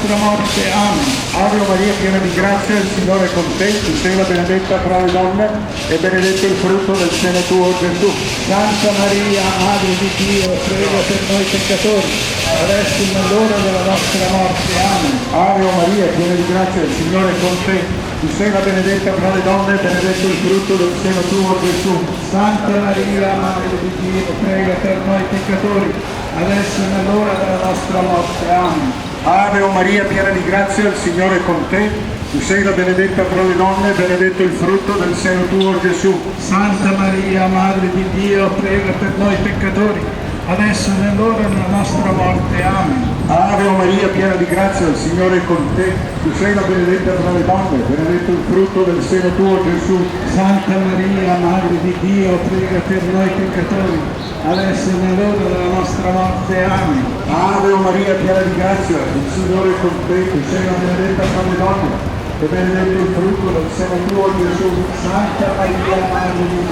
nostra morte. Amen. Ave Maria, piena di grazia, il Signore è con te, tu sei la benedetta fra le donne e benedetto il frutto del seno tuo, Gesù. Santa Maria, Madre di Dio, prega per noi peccatori, adesso e nell'ora della nostra morte. Amen. Ave Maria, piena di grazia, il Signore è con te, tu sei la benedetta fra le donne e benedetto il frutto del seno tuo, Gesù. Santa Maria, Madre di Dio, prega per noi peccatori, adesso e nell'ora della nostra morte. Amen. Ave Maria, piena di grazia, il Signore è con te, tu sei la benedetta fra le donne e benedetto il frutto del seno tuo, Gesù. Santa Maria, Madre di Dio, prega per noi peccatori, adesso e nell'ora della nostra morte. Amen. Ave Maria, piena di grazia, il Signore è con te, tu sei la benedetta fra le donne, benedetto il frutto del seno tuo, Gesù. Santa Maria, Madre di Dio, prega per noi peccatori, adesso e nell'ora della nostra morte. Amen. Ave Maria, piena di grazia, il Signore è con te, tu sei la benedetta fra le donne, e benedetto il frutto del seno tuo, Gesù. Santa Maria, Madre di